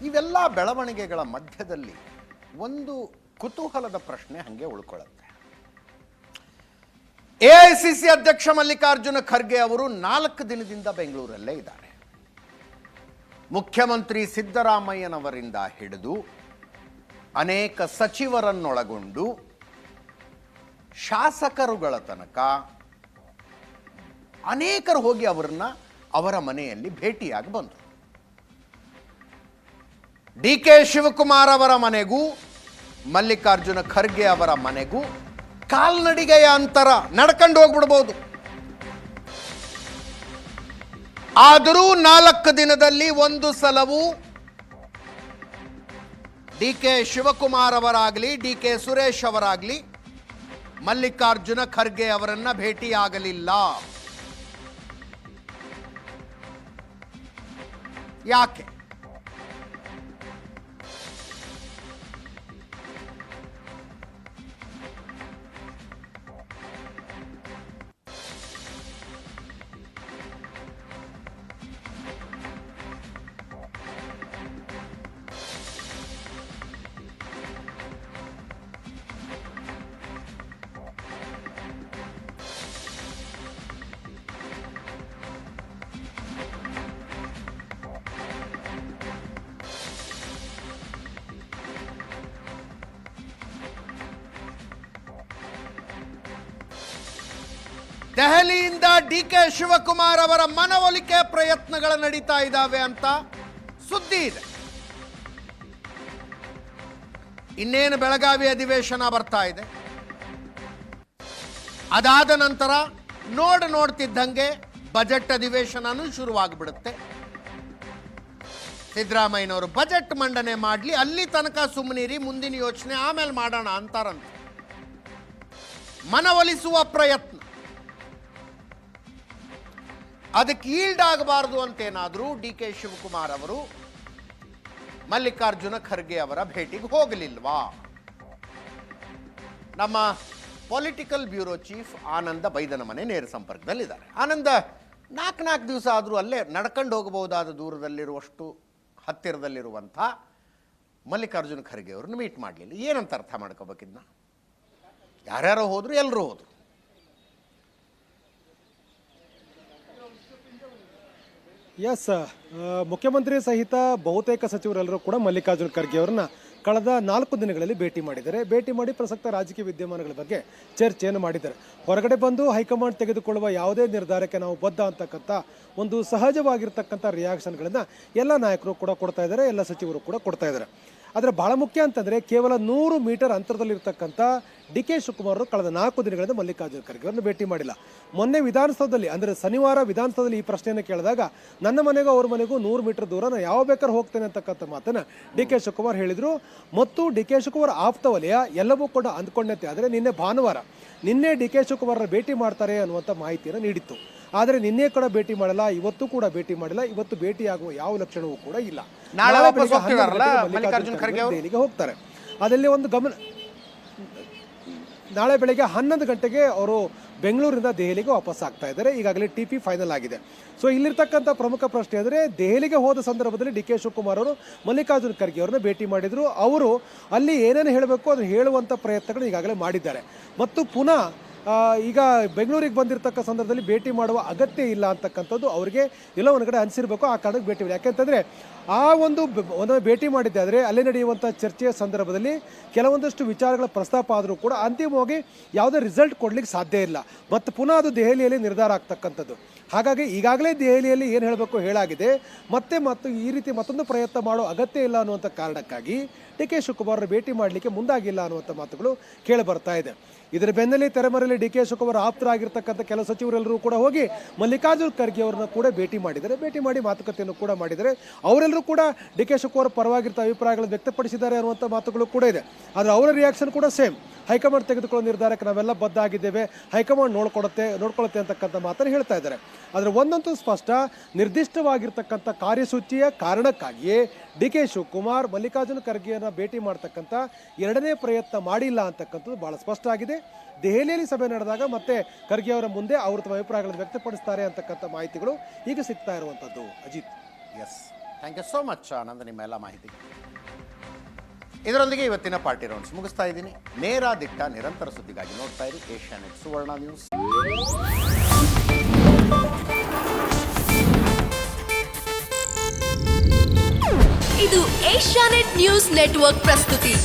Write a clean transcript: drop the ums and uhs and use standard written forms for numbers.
ಇವೆಲ್ಲ ಬೆಳವಣಿಗೆಗಳ ಮಧ್ಯದಲ್ಲಿ ಒಂದು ಕುತೂಹಲದ ಪ್ರಶ್ನೆ ಹಾಗೆ ಉಳ್ಕೊಳ್ಳುತ್ತೆ. ಎಐಸಿಸಿ ಅಧ್ಯಕ್ಷ ಮಲ್ಲಿಕಾರ್ಜುನ ಖರ್ಗೆ ಅವರು 4 ದಿನದಿಂದ ಬೆಂಗಳೂರಲ್ಲೇ ಇದ್ದಾರೆ. ಮುಖ್ಯಮಂತ್ರಿ ಸಿದ್ದರಾಮಯ್ಯನವರಿಂದ ಹಿಡಿದು ಅನೇಕ ಸಚಿವರನ್ನೊಳಗೊಂಡು ಶಾಸಕರುಗಳ ತನಕ ಅನೇಕರು ಹೋಗಿ ಅವರ ಮನೆಯಲ್ಲಿ ಭೇಟಿಯಾಗಿ ಬಂದರು. ಡಿ.ಕೆ. ಶಿವಕುಮಾರ್ ಅವರ ಮನೆಗೂ ಮಲ್ಲಿಕಾರ್ಜುನ ಖರ್ಗೆ ಅವರ ಮನೆಗೂ ಕಾಲ್ನಡಿಗೆಯ ಅಂತರ, ನಡ್ಕೊಂಡು ಹೋಗ್ಬಿಡ್ಬೋದು. ಆದರೂ 4 ದಿನದಲ್ಲಿ ಒಂದು ಸಲವೂ ಡಿ.ಕೆ. ಶಿವಕುಮಾರ್ ಅವರಾಗಲಿ ಡಿ.ಕೆ. ಸುರೇಶ್ ಅವರಾಗಲಿ ಮಲ್ಲಿಕಾರ್ಜುನ ಖರ್ಗೆ ಅವರನ್ನ ಭೇಟಿಯಾಗಲಿಲ್ಲ. ಯಾಕೆ? ದೆಹಲಿಯಿಂದ ಡಿ.ಕೆ. ಶಿವಕುಮಾರ್ ಅವರ ಮನವೊಲಿಕೆ ಪ್ರಯತ್ನಗಳು ನಡೀತಾ ಇದ್ದಾವೆ ಅಂತ ಸುದ್ದಿ ಇದೆ. ಇನ್ನೇನು ಬೆಳಗಾವಿ ಅಧಿವೇಶನ ಬರ್ತಾ ಇದೆ. ಅದಾದ ನಂತರ ನೋಡ್ತಿದ್ದಂಗೆ ಬಜೆಟ್ ಅಧಿವೇಶನನೂ ಶುರುವಾಗ್ಬಿಡುತ್ತೆ. ಸಿದ್ದರಾಮಯ್ಯನವರು ಬಜೆಟ್ ಮಂಡನೆ ಮಾಡಲಿ, ಅಲ್ಲಿ ತನಕ ಸುಮ್ಮನಿರಿ, ಮುಂದಿನ ಯೋಚನೆ ಆಮೇಲೆ ಮಾಡೋಣ ಅಂತಾರಂತ. ಮನವೊಲಿಸುವ ಪ್ರಯತ್ನ, ಅದಕ್ಕೆ ಈಲ್ಡ್ ಆಗಬಾರದು ಅಂತೇನಾದರೂ ಡಿ.ಕೆ. ಶಿವಕುಮಾರ್ ಅವರು ಮಲ್ಲಿಕಾರ್ಜುನ ಖರ್ಗೆ ಅವರ ಭೇಟಿಗೆ ಹೋಗಲಿಲ್ವಾ? ನಮ್ಮ ಪೊಲಿಟಿಕಲ್ ಬ್ಯೂರೋ ಚೀಫ್ ಆನಂದ ಬೈದನಮನೆ ನೇರ ಸಂಪರ್ಕದಲ್ಲಿದ್ದಾರೆ. ಆನಂದ, 4 ದಿವಸ ಆದರೂ ಅಲ್ಲೇ ನಡ್ಕೊಂಡು ಹೋಗಬಹುದಾದ ದೂರದಲ್ಲಿರುವಷ್ಟು ಹತ್ತಿರದಲ್ಲಿರುವಂಥ ಮಲ್ಲಿಕಾರ್ಜುನ ಖರ್ಗೆ ಅವ್ರನ್ನ ಮೀಟ್ ಮಾಡಲಿಲ್ಲ. ಏನಂತ ಅರ್ಥ ಮಾಡ್ಕೋಬೇಕಿದ್ನ? ಯಾರ್ಯಾರೋ ಹೋದ್ರು, ಎಲ್ಲರೂ ಹೋದ್ರು. ಎಸ್, ಮುಖ್ಯಮಂತ್ರಿ ಸಹಿತ ಬಹುತೇಕ ಸಚಿವರೆಲ್ಲರೂ ಕೂಡ ಮಲ್ಲಿಕಾರ್ಜುನ ಖರ್ಗೆ ಅವರನ್ನ ಕಳೆದ 4 ದಿನಗಳಲ್ಲಿ ಭೇಟಿ ಮಾಡಿದ್ದಾರೆ. ಭೇಟಿ ಮಾಡಿ ಪ್ರಸಕ್ತ ರಾಜಕೀಯ ವಿದ್ಯಮಾನಗಳ ಬಗ್ಗೆ ಚರ್ಚೆಯನ್ನು ಮಾಡಿದ್ದಾರೆ. ಹೊರಗಡೆ ಬಂದು ಹೈಕಮಾಂಡ್ ತೆಗೆದುಕೊಳ್ಳುವ ಯಾವುದೇ ನಿರ್ಧಾರಕ್ಕೆ ನಾವು ಬದ್ಧ ಅಂತಕ್ಕಂಥ ಒಂದು ಸಹಜವಾಗಿರ್ತಕ್ಕಂಥ ರಿಯಾಕ್ಷನ್ಗಳನ್ನು ಎಲ್ಲ ನಾಯಕರು ಕೂಡ ಕೊಡ್ತಾ ಇದ್ದಾರೆ, ಎಲ್ಲ ಸಚಿವರು ಕೂಡ ಕೊಡ್ತಾ ಇದ್ದಾರೆ. ಆದರೆ ಭಾಳ ಮುಖ್ಯ ಅಂತಂದರೆ ಕೇವಲ 100 ಮೀಟರ್ ಅಂತರದಲ್ಲಿರ್ತಕ್ಕಂಥ ಡಿ.ಕೆ. ಶಿವಕುಮಾರ್ ಅವರು ಕಳೆದ 4 ದಿನಗಳಿಂದ ಮಲ್ಲಿಕಾರ್ಜುನ ಖರ್ಗೆ ಅವರನ್ನು ಭೇಟಿ ಮಾಡಿಲ್ಲ. ಮೊನ್ನೆ ವಿಧಾನಸೌಧದಲ್ಲಿ, ಅಂದರೆ ಶನಿವಾರ ವಿಧಾನಸೌಧದಲ್ಲಿ ಈ ಪ್ರಶ್ನೆಯನ್ನು ಕೇಳಿದಾಗ ನನ್ನ ಮನೆಗೂ ಅವ್ರ ಮನೆಗೂ 100 ಮೀಟರ್ ದೂರ ನಾನು ಯಾವ ಬೇಕಾದ್ರೂ ಹೋಗ್ತೇನೆ ಅಂತಕ್ಕಂಥ ಮಾತನ್ನು ಡಿ.ಕೆ. ಶಿವಕುಮಾರ್ ಹೇಳಿದರು. ಮತ್ತು ಡಿ.ಕೆ. ಶಿವಕುಮಾರ್ ಆಪ್ತ ವಲಯ ಎಲ್ಲವೂ ಕೂಡ ಅಂದ್ಕೊಂಡಂತೆ. ಆದರೆ ನಿನ್ನೆ ಡಿ.ಕೆ. ಶಿವಕುಮಾರ್ ಭೇಟಿ ಮಾಡ್ತಾರೆ ಅನ್ನುವಂಥ ಮಾಹಿತಿಯನ್ನು ನೀಡಿತ್ತು. ಆದರೆ ನಿನ್ನೆ ಕೂಡ ಭೇಟಿ ಮಾಡಲ್ಲ, ಇವತ್ತು ಕೂಡ ಭೇಟಿ ಮಾಡಿಲ್ಲ, ಇವತ್ತು ಭೇಟಿಯಾಗುವ ಯಾವ ಲಕ್ಷಣವೂ ಕೂಡ ಇಲ್ಲ. ದೆಹಲಿಗೆ ಹೋಗ್ತಾರೆ. ಅದರಲ್ಲಿ ಒಂದು ಗಮನ, ನಾಳೆ ಬೆಳಗ್ಗೆ 11 ಗಂಟೆಗೆ ಅವರು ಬೆಂಗಳೂರಿನಿಂದ ದೆಹಲಿಗೆ ವಾಪಸ್ ಆಗ್ತಾ ಇದ್ದಾರೆ. ಈಗಾಗಲೇ TP ಫೈನಲ್ ಆಗಿದೆ. ಸೊ ಇಲ್ಲಿರ್ತಕ್ಕಂಥ ಪ್ರಮುಖ ಪ್ರಶ್ನೆ ಅಂದರೆ, ದೆಹಲಿಗೆ ಹೋದ ಸಂದರ್ಭದಲ್ಲಿ ಡಿ.ಕೆ. ಶಿವಕುಮಾರ್ ಅವರು ಮಲ್ಲಿಕಾರ್ಜುನ ಖರ್ಗೆ ಅವರನ್ನ ಭೇಟಿ ಮಾಡಿದ್ರು. ಅವರು ಅಲ್ಲಿ ಏನೇನು ಹೇಳಬೇಕು ಅದನ್ನು ಹೇಳುವಂಥ ಪ್ರಯತ್ನಗಳು ಈಗಾಗಲೇ ಮಾಡಿದ್ದಾರೆ. ಮತ್ತು ಪುನಃ ಈಗ ಬೆಂಗಳೂರಿಗೆ ಬಂದಿರತಕ್ಕ ಸಂದರ್ಭದಲ್ಲಿ ಭೇಟಿ ಮಾಡುವ ಅಗತ್ಯ ಇಲ್ಲ ಅಂತಕ್ಕಂಥದ್ದು ಅವರಿಗೆ ಎಲ್ಲ ಒಂದು ಕಡೆ ಅನಿಸಿರಬೇಕು. ಆ ಕಾರಣಕ್ಕೆ ಭೇಟಿ ಇಲ್ಲ. ಯಾಕೆಂತಂದರೆ ಆ ಒಂದು ಭೇಟಿ ಮಾಡಿದ್ದೆ ಆದರೆ ಅಲ್ಲಿ ನಡೆಯುವಂಥ ಚರ್ಚೆಯ ಸಂದರ್ಭದಲ್ಲಿ ಕೆಲವೊಂದಷ್ಟು ವಿಚಾರಗಳ ಪ್ರಸ್ತಾಪ ಆದರೂ ಕೂಡ ಅಂತಿಮವಾಗಿ ಯಾವುದೇ ರಿಸಲ್ಟ್ ಕೊಡಲಿಕ್ಕೆ ಸಾಧ್ಯ ಇಲ್ಲ. ಮತ್ತು ಪುನಃ ಅದು ದೆಹಲಿಯಲ್ಲಿ ನಿರ್ಧಾರ ಆಗ್ತಕ್ಕಂಥದ್ದು. ಹಾಗಾಗಿ ಈಗಾಗಲೇ ದೆಹಲಿಯಲ್ಲಿ ಏನು ಹೇಳಬೇಕು ಹೇಳಾಗಿದೆ. ಮತ್ತೆ ಈ ರೀತಿ ಮತ್ತೊಂದು ಪ್ರಯತ್ನ ಮಾಡೋ ಅಗತ್ಯ ಇಲ್ಲ ಅನ್ನುವಂಥ ಕಾರಣಕ್ಕಾಗಿ ಡಿ.ಕೆ. ಶಿವಕುಮಾರ್ ಭೇಟಿ ಮಾಡಲಿಕ್ಕೆ ಮುಂದಾಗಿಲ್ಲ ಅನ್ನುವಂಥ ಮಾತುಗಳು ಕೇಳಿ ಬರ್ತಾ ಇದೆ. ಇದರ ಬೆನ್ನಲ್ಲೇ ತೆರೆಮರೆಯಲ್ಲಿ ಡಿ.ಕೆ. ಶಿವಕುಮಾರ್ ಆಪ್ತರಾಗಿರ್ತಕ್ಕಂಥ ಕೆಲವು ಸಚಿವರೆಲ್ಲರೂ ಕೂಡ ಹೋಗಿ ಮಲ್ಲಿಕಾರ್ಜುನ ಖರ್ಗೆ ಅವರನ್ನ ಕೂಡ ಭೇಟಿ ಮಾಡಿದ್ದಾರೆ. ಭೇಟಿ ಮಾಡಿ ಮಾತುಕತೆಯನ್ನು ಕೂಡ ಮಾಡಿದ್ದಾರೆ. ಅವರೆಲ್ಲರೂ ಕೂಡ ಡಿ.ಕೆ. ಶಿವಕುಮಾರ್ ಪರವಾಗಿರ್ತ ಅಭಿಪ್ರಾಯಗಳನ್ನು ವ್ಯಕ್ತಪಡಿಸಿದ್ದಾರೆ ಅನ್ನುವಂಥ ಮಾತುಗಳು ಕೂಡ ಇದೆ. ಆದರೆ ಅವರ ರಿಯಾಕ್ಷನ್ ಕೂಡ ಸೇಮ್. ಹೈಕಮಾಂಡ್ ತೆಗೆದುಕೊಳ್ಳೋ ನಿರ್ಧಾರಕ್ಕೆ ನಾವೆಲ್ಲ ಬದ್ಧ ಆಗಿದ್ದೇವೆ, ಹೈಕಮಾಂಡ್ ನೋಡ್ಕೊಳ್ಳುತ್ತೆ ಅಂತಕ್ಕಂಥ ಮಾತನ್ನು ಹೇಳ್ತಾ ಇದ್ದಾರೆ. ಆದರೆ ಒಂದಂತೂ ಸ್ಪಷ್ಟ, ನಿರ್ದಿಷ್ಟವಾಗಿರ್ತಕ್ಕಂಥ ಕಾರ್ಯಸೂಚಿಯ ಕಾರಣಕ್ಕಾಗಿಯೇ ಡಿ.ಕೆ. ಶಿವಕುಮಾರ್ ಮಲ್ಲಿಕಾರ್ಜುನ ಖರ್ಗೆಯನ್ನು ಭೇಟಿ ಮಾಡ್ತಕ್ಕಂಥ 2ನೇ ಪ್ರಯತ್ನ ಮಾಡಿಲ್ಲ ಅಂತಕ್ಕಂಥದ್ದು ಬಹಳ ಸ್ಪಷ್ಟ ಆಗಿದೆ. ದೆಹಲಿಯಲ್ಲಿ ಸಭೆ ನಡೆದಾಗ ಮತ್ತೆ ಖರ್ಗೆ ಅವರ ಮುಂದೆ ಅವರು ತಮ್ಮ ಅಭಿಪ್ರಾಯಗಳನ್ನು ವ್ಯಕ್ತಪಡಿಸ್ತಾರೆ ಅಂತಕ್ಕಂಥ ಮಾಹಿತಿಗಳು ಈಗ ಸಿಗ್ತಾ ಇರುವಂಥದ್ದು. Ajit. Yes. Thank you so much Anand, ನಿಮ್ಮ ಎಲ್ಲ ಮಾಹಿತಿ. ಇದರೊಂದಿಗೆ ಇವತ್ತಿನ ಪಾರ್ಟಿ ರೌಂಡ್ಸ್ ಮುಗಿಸ್ತಾ ಇದ್ದೀನಿ. ನೇರ ದಿಟ್ಟ ನಿರಂತರ ಸುದ್ದಿಗಾಗಿ ನೋಡ್ತಾ ಇರಿ ಏಷ್ಯಾನೆಟ್ ಸುವರ್ಣ ನ್ಯೂಸ್. ಇದು ಏಷ್ಯಾನೆಟ್ ನ್ಯೂಸ್ ನೆಟ್ವರ್ಕ್ ಪ್ರಸ್ತುತಿ.